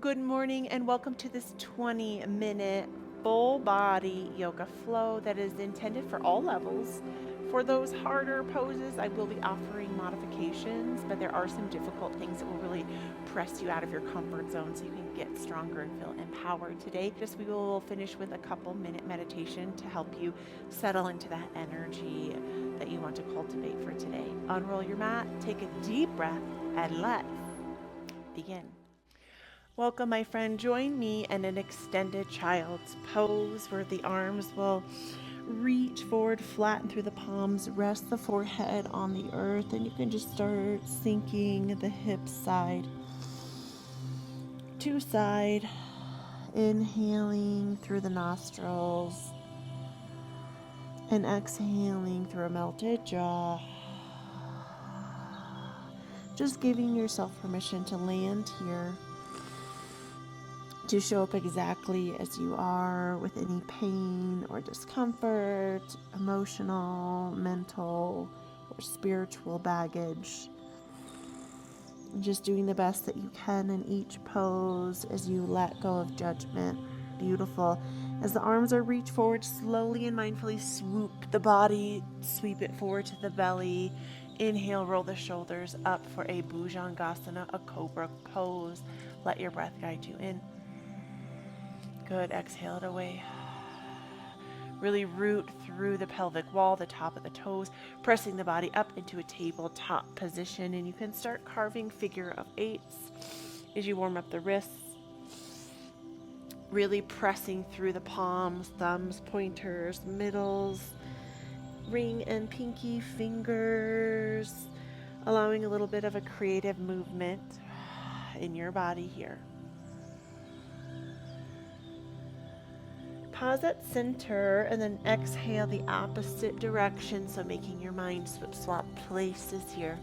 Good morning and welcome to this 20-minute full body yoga flow that is intended for all levels. For those harder poses, I will be offering modifications, but there are some difficult things that will really press you out of your comfort zone so you can get stronger and feel empowered. Today, we will finish with a couple minute meditation to help you settle into that energy that you want to cultivate for today. Unroll your mat, take a deep breath, and let's begin. Welcome, my friend. Join me in an extended child's pose where the arms will reach forward, flatten through the palms, rest the forehead on the earth, and you can just start sinking the hips side to side, inhaling through the nostrils and exhaling through a melted jaw. Just giving yourself permission to land here, to show up exactly as you are with any pain or discomfort, emotional, mental, or spiritual baggage. Just doing the best that you can in each pose as you let go of judgment. Beautiful. As the arms are reached forward, slowly and mindfully swoop the body, sweep it forward to the belly. Inhale, roll the shoulders up for a Bhujangasana, a cobra pose. Let your breath guide you in. Good. Exhale it away. Really root through the pelvic wall, the top of the toes, pressing the body up into a tabletop position. And you can start carving figure of eights as you warm up the wrists. Really pressing through the palms, thumbs, pointers, middles, ring and pinky fingers, allowing a little bit of a creative movement in your body here. Pause at center and then exhale the opposite direction, so making your mind swap places here.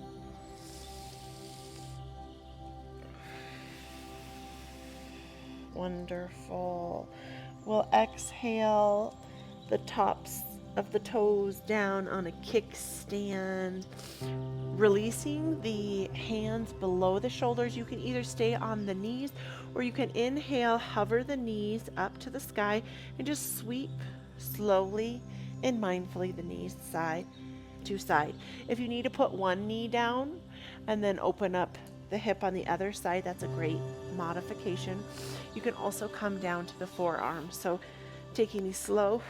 Wonderful. We'll exhale the tops of the toes down on a kickstand, releasing the hands below the shoulders. You can either stay on the knees or you can inhale, hover the knees up to the sky, and just sweep slowly and mindfully the knees side to side. If you need to put one knee down and then open up the hip on the other side, that's a great modification. You can also come down to the forearms. So taking these slow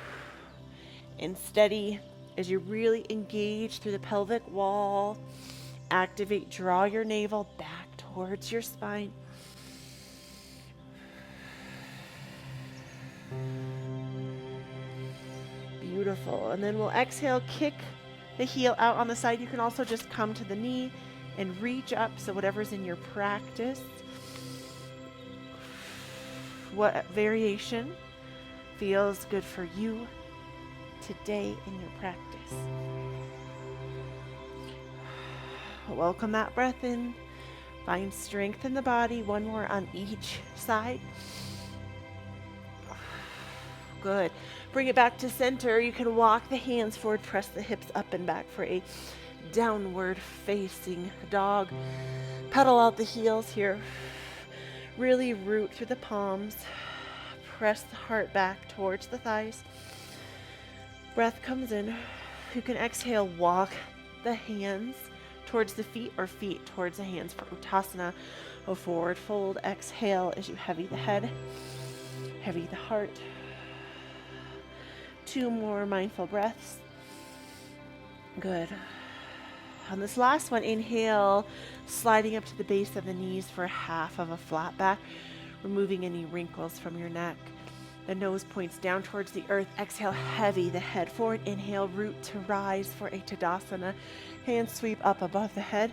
and steady as you really engage through the pelvic wall. Activate, draw your navel back towards your spine. Beautiful. And then we'll exhale, kick the heel out on the side. You can also just come to the knee and reach up. So whatever's in your practice, what variation feels good for you today in your practice. Welcome that breath in. Find strength in the body. One more on each side. Good. Bring it back to center. You can walk the hands forward, press the hips up and back for a downward facing dog. Pedal out the heels here. Really root through the palms. Press the heart back towards the thighs. Breath comes in. You can exhale, walk the hands towards the feet or feet towards the hands for Uttasana. A forward fold. Exhale as you heavy the head, heavy the heart. 2 more mindful breaths. Good. On this last one, inhale, sliding up to the base of the knees for half of a flat back, removing any wrinkles from your neck. The nose points down towards the earth. Exhale, heavy the head forward. Inhale, root to rise for a Tadasana. Hands sweep up above the head,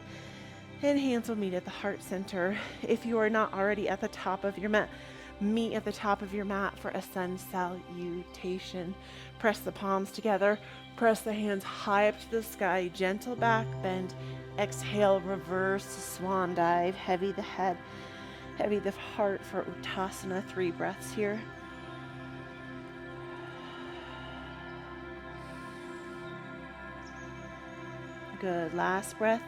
and hands will meet at the heart center. If you are not already at the top of your mat, meet at the top of your mat for a sun salutation. Press the palms together. Press the hands high up to the sky. Gentle back bend. Exhale, reverse swan dive. Heavy the head, heavy the heart for Uttasana. 3 breaths here. Good. Last breath.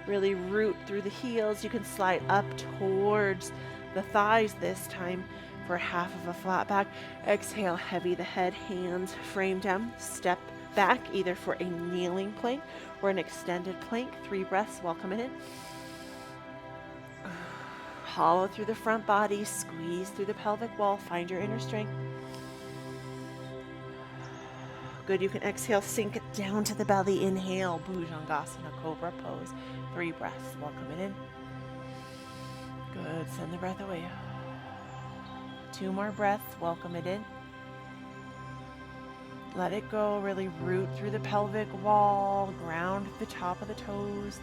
Really root through the heels. You can slide up towards the thighs this time for half of a flat back. Exhale, heavy the head, hands frame down, step back either for a kneeling plank or an extended plank. 3 breaths, welcome it in. Hollow through the front body, squeeze through the pelvic wall, find your inner strength. Good, you can exhale, sink it down to the belly. Inhale, Bhujangasana, Cobra pose. 3 breaths, welcome it in. Good, send the breath away. 2 more breaths, welcome it in. Let it go, really root through the pelvic wall, ground the top of the toes.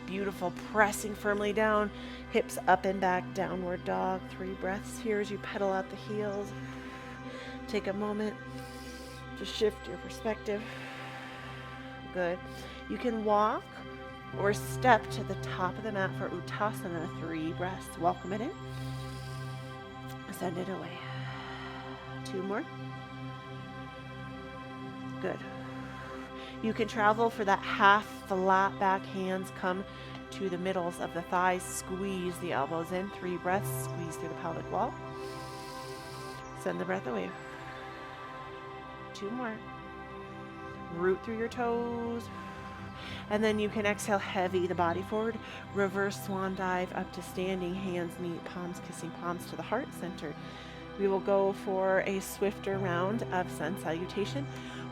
Beautiful, pressing firmly down, hips up and back, downward dog. 3 breaths here as you pedal out the heels. Take a moment to shift your perspective. Good. You can walk or step to the top of the mat for Uttasana. 3 breaths. Welcome it in. Send it away. 2 more. Good. You can travel for that half flat back. Hands come to the middles of the thighs. Squeeze the elbows in. 3 breaths. Squeeze through the pelvic wall. Send the breath away. 2 more. Root through your toes. And then you can exhale, heavy the body forward. Reverse swan dive up to standing. Hands meet, palms kissing palms to the heart center. We will go for a swifter round of sun salutation.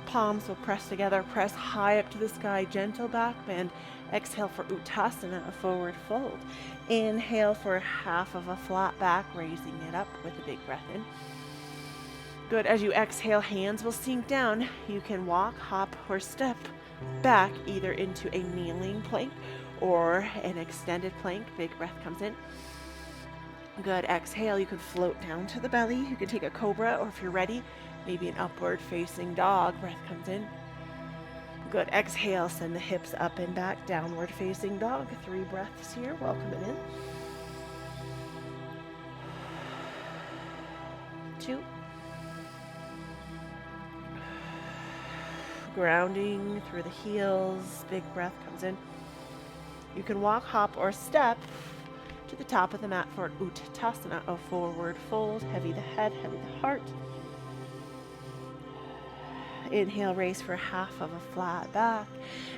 Palms will press together, press high up to the sky, gentle back bend. Exhale for Uttasana, a forward fold. Inhale for half of a flat back, raising it up with a big breath in. Good, as you exhale, hands will sink down. You can walk, hop, or step back either into a kneeling plank or an extended plank. Big breath comes in. Good, exhale, you can float down to the belly. You can take a cobra, or if you're ready, maybe an upward facing dog. Breath comes in. Good, exhale, send the hips up and back, downward facing dog. 3 breaths here, welcome it in. 2. Grounding through the heels, big breath comes in. You can walk, hop, or step to the top of the mat for Uttasana, a forward fold. Heavy the head, heavy the heart. Inhale, raise for half of a flat back.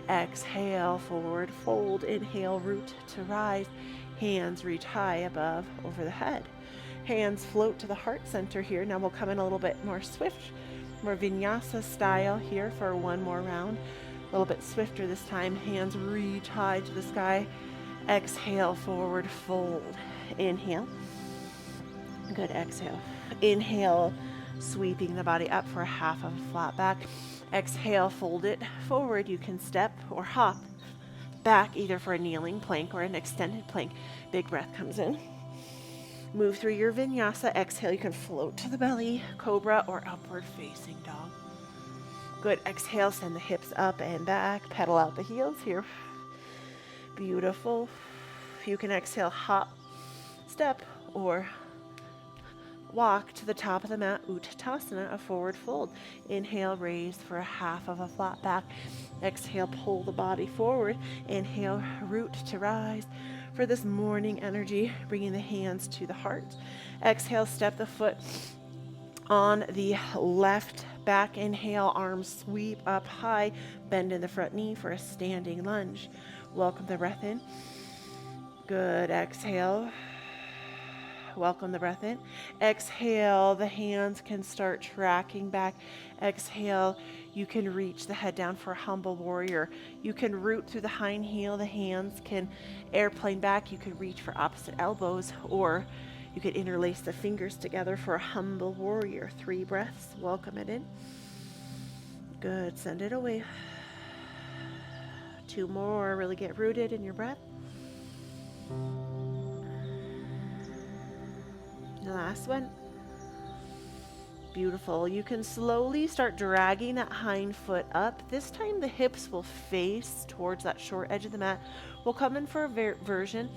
Exhale, forward fold. Inhale, root to rise. Hands reach high above, over the head. Hands float to the heart center here. Now we'll come in a little bit more swift, more vinyasa style here for 1 more round. A little bit swifter this time. Hands reach high to the sky. Exhale, forward fold. Inhale. Good, exhale. Inhale, sweeping the body up for half of a flat back. Exhale, fold it forward. You can step or hop back either for a kneeling plank or an extended plank. Big breath comes in. Move through your vinyasa. Exhale, you can float to the belly, cobra, or upward facing dog. Good, exhale, send the hips up and back. Pedal out the heels here. Beautiful. You can exhale, hop, step, or walk to the top of the mat. Uttasana, a forward fold. Inhale, raise for a half of a flat back. Exhale, pull the body forward. Inhale, root to rise. For this morning energy, bringing the hands to the heart. Exhale, step the foot on the left back. Inhale, arms sweep up high. Bend in the front knee for a standing lunge. Welcome the breath in. Good, exhale. Welcome the breath in. Exhale, the hands can start tracking back. Exhale, you can reach the head down for a humble warrior. You can root through the hind heel. The hands can airplane back. You can reach for opposite elbows, or you could interlace the fingers together for a humble warrior. 3 breaths. Welcome it in. Good. Send it away. 2 more. Really get rooted in your breath. The last one. Beautiful. You can slowly start dragging that hind foot up. This time the hips will face towards that short edge of the mat. We'll come in for a version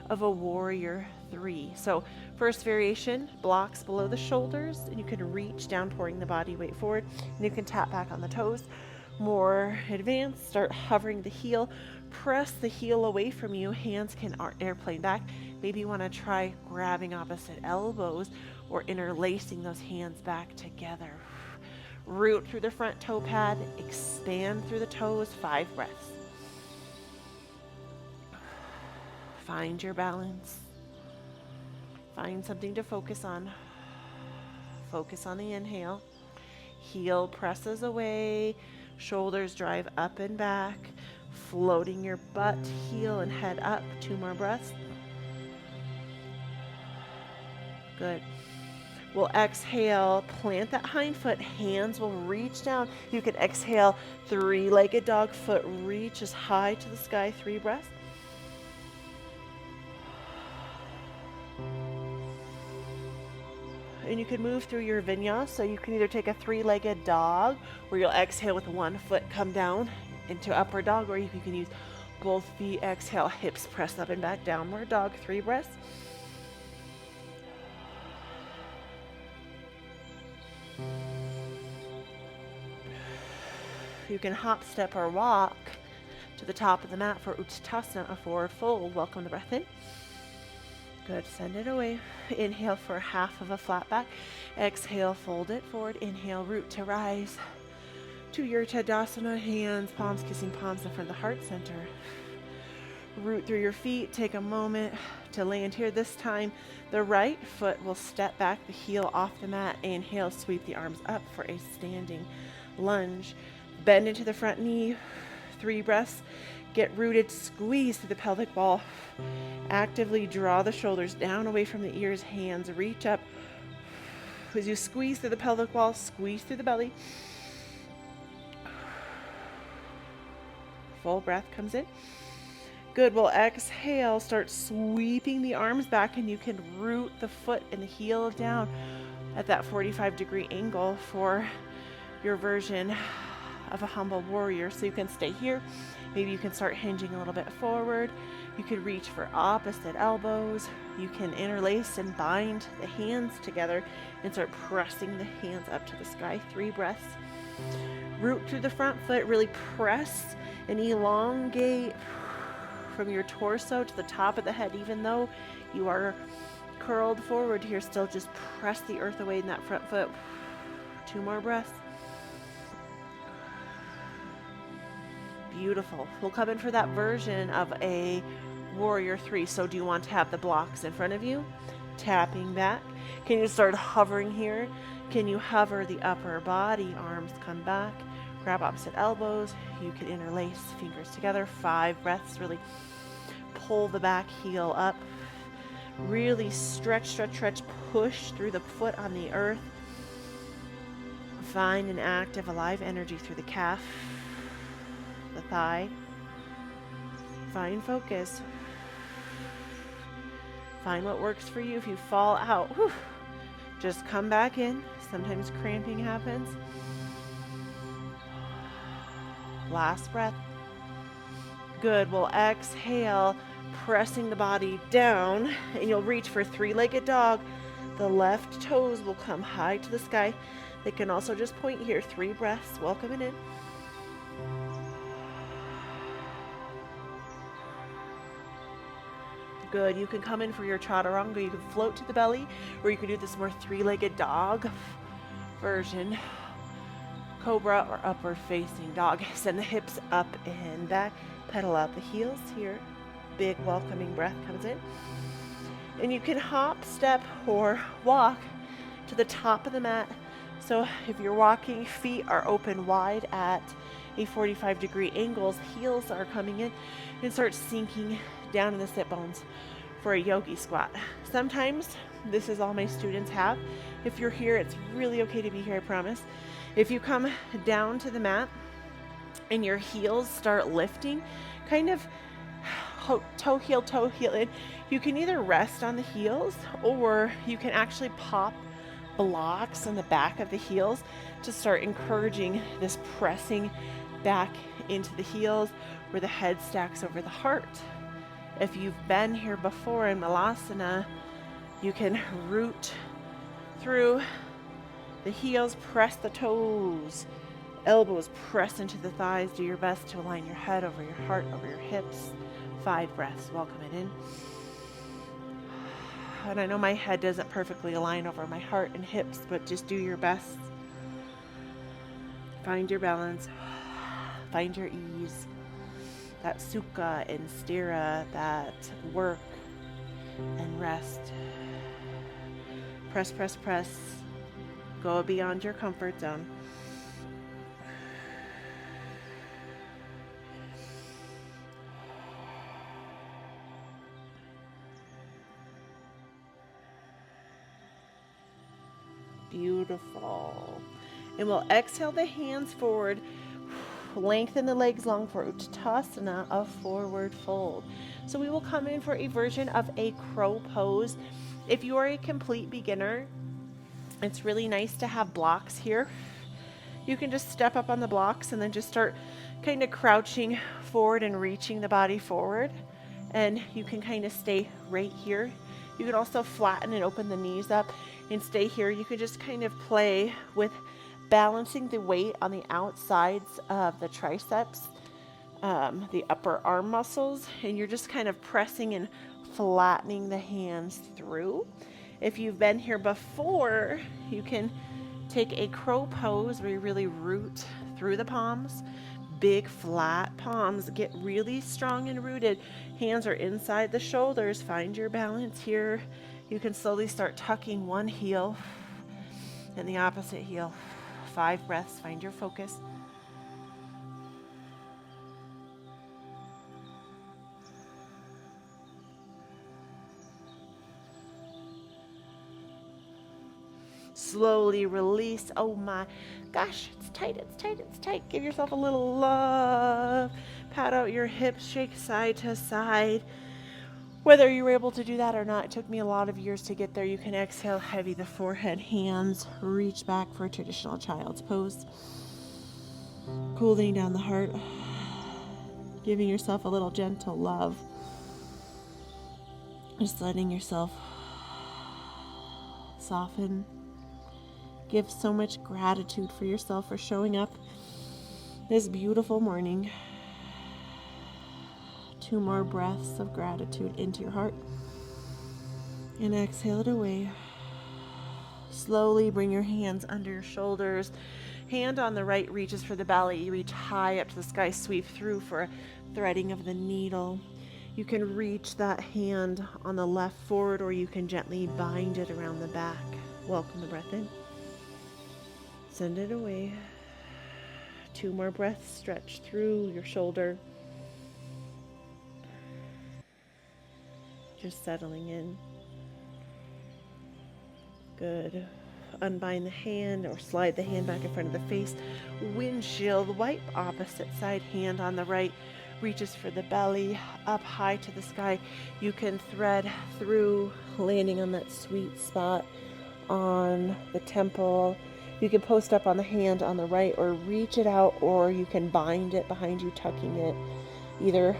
of a warrior 3. So first variation, blocks below the shoulders, and you can reach down, pouring the body weight forward, and you can tap back on the toes. More advanced, start hovering the heel, press the heel away from you. Hands can airplane back. Maybe you want to try grabbing opposite elbows or interlacing those hands back together. Root through the front toe pad, expand through the toes, 5 breaths. Find your balance. Find something to focus on. Focus on the inhale. Heel presses away, shoulders drive up and back, floating your butt, heel, and head up. 2 more breaths. Good. We'll exhale, plant that hind foot, hands will reach down. You can exhale, 3-legged dog, foot reaches high to the sky, 3 breaths. And you can move through your vinyasa. So you can either take a 3-legged dog where you'll exhale with 1 foot, come down into upward dog, or you can use both feet, exhale, hips press up and back, downward dog, 3 breaths. You can hop, step, or walk to the top of the mat for Uttanasana, a forward fold. Welcome the breath in. Good, send it away. Inhale for half of a flat back. Exhale, fold it forward. Inhale, root to rise to your Tadasana, hands, palms kissing palms in front of the heart center. Root through your feet. Take a moment to land here. This time, the right foot will step back, the heel off the mat. Inhale, sweep the arms up for a standing lunge. Bend into the front knee, 3 breaths. Get rooted, squeeze through the pelvic wall. Actively draw the shoulders down away from the ears, hands reach up. As you squeeze through the pelvic wall, squeeze through the belly. Full breath comes in. Good, we'll exhale, start sweeping the arms back, and you can root the foot and the heel down at that 45-degree angle for your version of a humble warrior. So you can stay here. Maybe you can start hinging a little bit forward. You could reach for opposite elbows. You can interlace and bind the hands together and start pressing the hands up to the sky. 3 breaths. Root through the front foot. Really press and elongate from your torso to the top of the head. Even though you are curled forward here, still just press the earth away in that front foot. 2 more breaths. Beautiful. We'll come in for that version of a warrior 3. So do you want to have the blocks in front of you? Tapping back. Can you start hovering here? Can you hover the upper body? Arms come back. Grab opposite elbows. You can interlace fingers together. 5 breaths. Really pull the back heel up. Really stretch, stretch, stretch. Push through the foot on the earth. Find an active, alive energy through the calf, the thigh. Find focus. Find what works for you. If you fall out, just come back in. Sometimes cramping happens. Last breath. Good. We'll exhale, pressing the body down, and you'll reach for 3-legged dog. The left toes will come high to the sky. They can also just point here. 3 breaths. Welcome it in. Good. You can come in for your chaturanga. You can float to the belly, or you can do this more 3-legged dog version. Cobra or upward facing dog. Send the hips up and back. Pedal out the heels here. Big welcoming breath comes in. And you can hop, step, or walk to the top of the mat. So if you're walking, feet are open wide at a 45-degree angles. Heels are coming in, and start sinking down in the sit bones for a yogi squat. Sometimes this is all my students have. If you're here, it's really okay to be here, I promise. If you come down to the mat and your heels start lifting, kind of toe heel in, you can either rest on the heels, or you can actually pop blocks on the back of the heels to start encouraging this pressing back into the heels where the head stacks over the heart. If you've been here before in Malasana, you can root through the heels, press the toes, elbows press into the thighs. Do your best to align your head over your heart, over your hips. 5 breaths. Welcome it in. And I know my head doesn't perfectly align over my heart and hips, but just do your best. Find your balance. Find your ease. That sukha and sthira, that work and rest. Press, press, press. Go beyond your comfort zone. Beautiful. And we'll exhale the hands forward. Lengthen the legs long for Uttanasana, a forward fold. So we will come in for a version of a crow pose. If you are a complete beginner, it's really nice to have blocks here. You can just step up on the blocks and then just start kind of crouching forward and reaching the body forward. And you can kind of stay right here. You can also flatten and open the knees up and stay here. You could just kind of play with balancing the weight on the outsides of the triceps, the upper arm muscles, and you're just kind of pressing and flattening the hands through. If you've been here before, you can take a crow pose where you really root through the palms. Big flat palms, get really strong and rooted. Hands are inside the shoulders. Find your balance here. You can slowly start tucking one heel and the opposite heel. 5 breaths, find your focus. Slowly release. Oh my gosh, it's tight, it's tight, it's tight. Give yourself a little love. Pat out your hips, shake side to side. Whether you were able to do that or not, it took me a lot of years to get there. You can exhale heavy the forehead, hands, reach back for a traditional child's pose. Cooling down the heart, giving yourself a little gentle love. Just letting yourself soften. Give so much gratitude for yourself for showing up this beautiful morning. 2 more breaths of gratitude into your heart. And exhale it away. Slowly bring your hands under your shoulders. Hand on the right reaches for the belly. You reach high up to the sky, sweep through for a threading of the needle. You can reach that hand on the left forward, or you can gently bind it around the back. Welcome the breath in. Send it away. 2 more breaths. Stretch through your shoulder. Just settling in. Good. Unbind the hand or slide the hand back in front of the face. Windshield wipe, opposite side, hand on the right reaches for the belly, up high to the sky. You can thread through, landing on that sweet spot on the temple. You can post up on the hand on the right or reach it out, or you can bind it behind you, tucking it. Either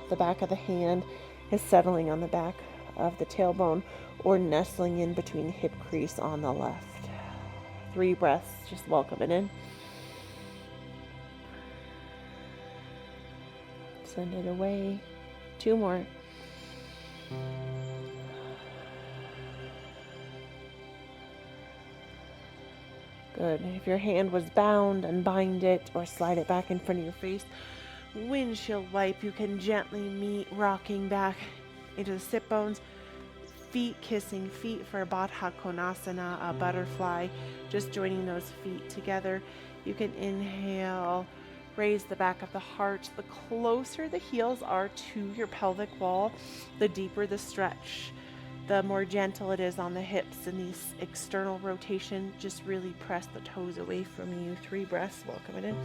the back of the hand is settling on the back of the tailbone or nestling in between the hip crease on the left. 3 breaths, just welcome it in. Send it away. 2 more. Good. If your hand was bound, unbind it or slide it back in front of your face. Windshield wipe. You can gently meet, rocking back into the sit bones. Feet kissing feet for Baddha Konasana, a butterfly. Just joining those feet together. You can inhale, raise the back of the heart. The closer the heels are to your pelvic wall, the deeper the stretch, the more gentle it is on the hips and the external rotation. Just really press the toes away from you. 3 breaths, welcome it in.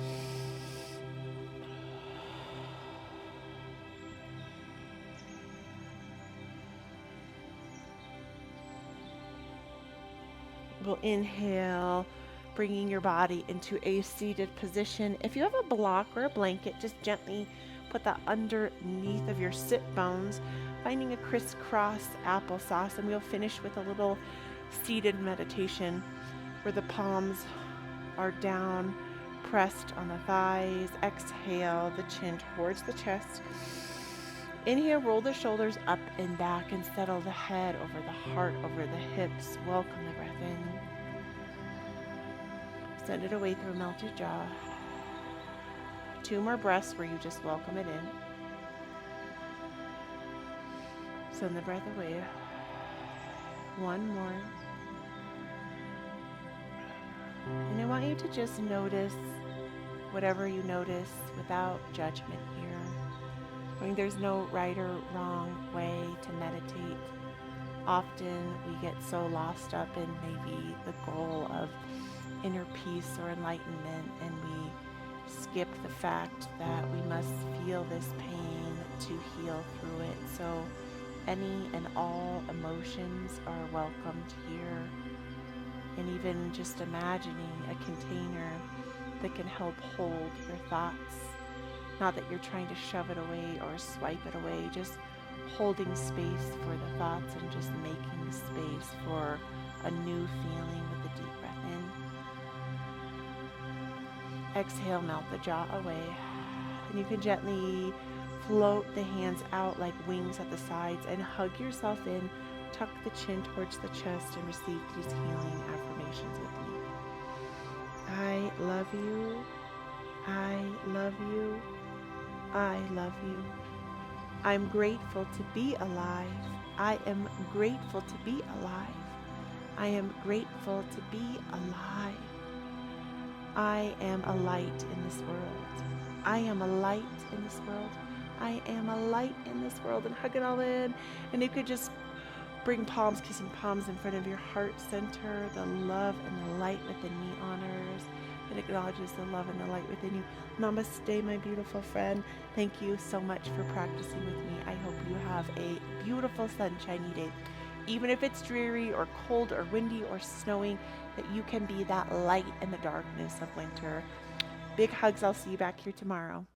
We'll inhale, bringing your body into a seated position. If you have a block or a blanket, just gently put that underneath of your sit bones, finding a crisscross applesauce, and we'll finish with a little seated meditation where the palms are down, pressed on the thighs. Exhale, the chin towards the chest. Inhale, roll the shoulders up and back and settle the head over the heart, over the hips. Welcome the breath in. Send it away through a melted jaw. 2 more breaths where you just welcome it in. Send the breath away. 1 more. And I want you to just notice whatever you notice without judgment here. I mean, there's no right or wrong way to meditate. Often we get so lost up in maybe the goal of inner peace or enlightenment, and we skip the fact that we must feel this pain to heal through it. So any and all emotions are welcomed here. And even just imagining a container that can help hold your thoughts. Not that you're trying to shove it away or swipe it away, just holding space for the thoughts and just making space for a new feeling with a deep breath in. Exhale, melt the jaw away. And you can gently float the hands out like wings at the sides and hug yourself in. Tuck the chin towards the chest and receive these healing affirmations with me. I love you. I love you. I love you. I'm grateful to be alive. I am grateful to be alive. I am grateful to be alive. I am a light in this world. I am a light in this world. I am a light in this world. And hug it all in. And you could just bring palms, kissing palms in front of your heart center. The love and the light within me honors and acknowledges the love and the light within you. Namaste, my beautiful friend. Thank you so much for practicing with me. I hope you have a beautiful sunshiny day. Even if it's dreary or cold or windy or snowing, that you can be that light in the darkness of winter. Big hugs. I'll see you back here tomorrow.